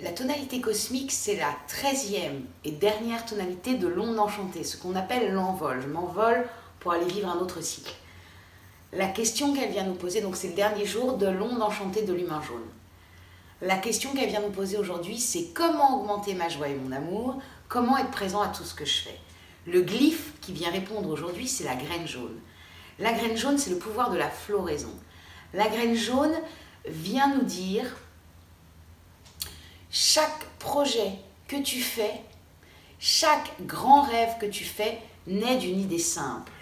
La tonalité cosmique, c'est la 13e et dernière tonalité de l'onde enchantée, ce qu'on appelle l'envol. Je m'envole pour aller vivre un autre cycle. La question qu'elle vient nous poser, donc c'est le dernier jour de l'onde enchantée de l'humain jaune. La question qu'elle vient nous poser aujourd'hui, c'est comment augmenter ma joie et mon amour, comment être présent à tout ce que je fais. Le glyphe qui vient répondre aujourd'hui, c'est la graine jaune. La graine jaune, c'est le pouvoir de la floraison. La graine jaune vient nous dire: chaque projet que tu fais, chaque grand rêve que tu fais, naît d'une idée simple.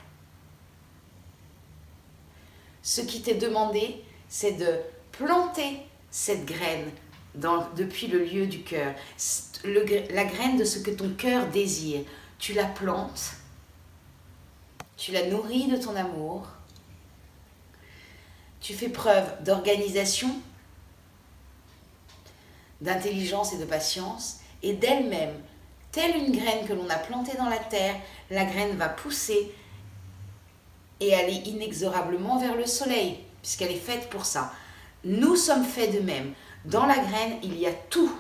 Ce qui t'est demandé, c'est de planter cette graine depuis le lieu du cœur. La graine de ce que ton cœur désire. Tu la plantes, tu la nourris de ton amour, tu fais preuve d'organisation, d'intelligence et de patience, et d'elle-même, telle une graine que l'on a plantée dans la terre, la graine va pousser et aller inexorablement vers le soleil, puisqu'elle est faite pour ça. Nous sommes faits de même. Dans la graine, il y a tout.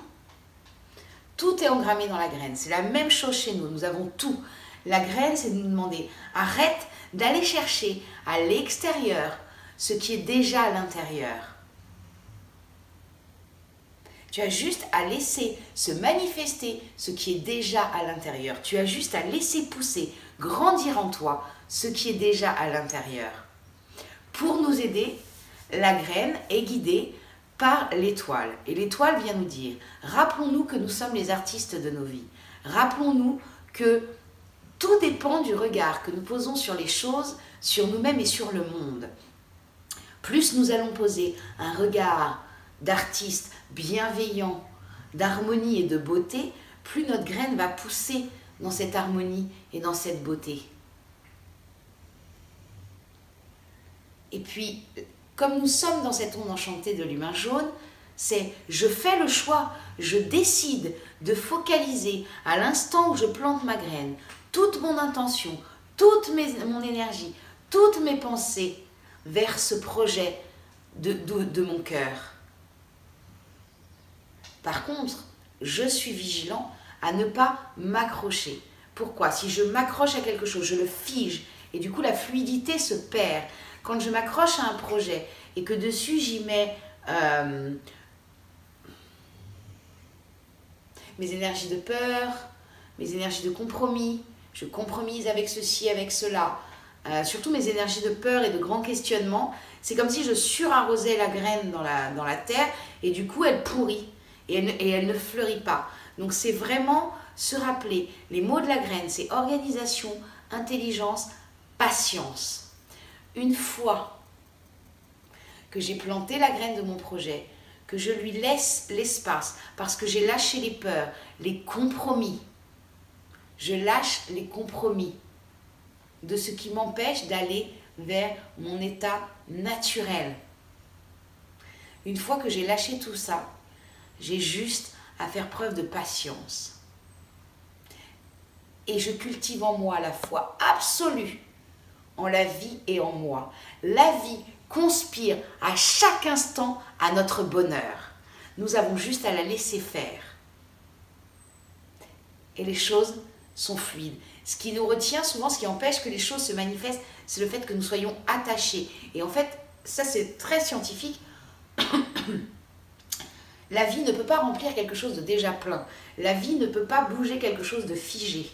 Tout est engrammé dans la graine. C'est la même chose chez nous. Nous avons tout. La graine, c'est de nous demander: arrête d'aller chercher à l'extérieur ce qui est déjà à l'intérieur. Tu as juste à laisser se manifester ce qui est déjà à l'intérieur. Tu as juste à laisser pousser, grandir en toi ce qui est déjà à l'intérieur. Pour nous aider, la graine est guidée par l'étoile. Et l'étoile vient nous dire: rappelons-nous que nous sommes les artistes de nos vies. Rappelons-nous que tout dépend du regard que nous posons sur les choses, sur nous-mêmes et sur le monde. Plus nous allons poser un regard d'artiste bienveillant, d'harmonie et de beauté, plus notre graine va pousser dans cette harmonie et dans cette beauté. Et puis, comme nous sommes dans cette onde enchantée de l'humain jaune, c'est: je fais le choix, je décide de focaliser à l'instant où je plante ma graine toute mon intention, toute mon énergie, toutes mes pensées vers ce projet de mon cœur. Par contre, je suis vigilant à ne pas m'accrocher. Pourquoi? Si je m'accroche à quelque chose, je le fige et du coup la fluidité se perd. Quand je m'accroche à un projet et que dessus j'y mets mes énergies de peur, mes énergies de compromis, je compromise avec ceci, avec cela, surtout mes énergies de peur et de grands questionnements, c'est comme si je surarrosais la graine dans la terre et du coup elle pourrit et elle ne fleurit pas. Donc c'est vraiment se rappeler, les mots de la graine, c'est organisation, intelligence, patience. Une fois que j'ai planté la graine de mon projet, que je lui laisse l'espace, parce que j'ai lâché les peurs, les compromis, je lâche les compromis de ce qui m'empêche d'aller vers mon état naturel. Une fois que j'ai lâché tout ça, j'ai juste à faire preuve de patience. Et je cultive en moi la foi absolue en la vie et en moi. La vie conspire à chaque instant à notre bonheur. Nous avons juste à la laisser faire. Et les choses sont fluides. Ce qui nous retient souvent, ce qui empêche que les choses se manifestent, c'est le fait que nous soyons attachés. Et en fait, ça c'est très scientifique. La vie ne peut pas remplir quelque chose de déjà plein. La vie ne peut pas bouger quelque chose de figé.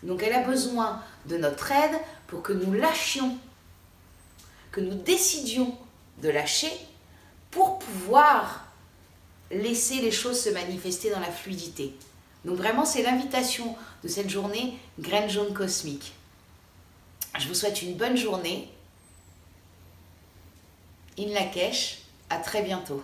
Donc elle a besoin de notre aide pour que nous lâchions, que nous décidions de lâcher pour pouvoir laisser les choses se manifester dans la fluidité. Donc vraiment, c'est l'invitation de cette journée Graine jaune cosmique. Je vous souhaite une bonne journée. In Lakesh, à très bientôt.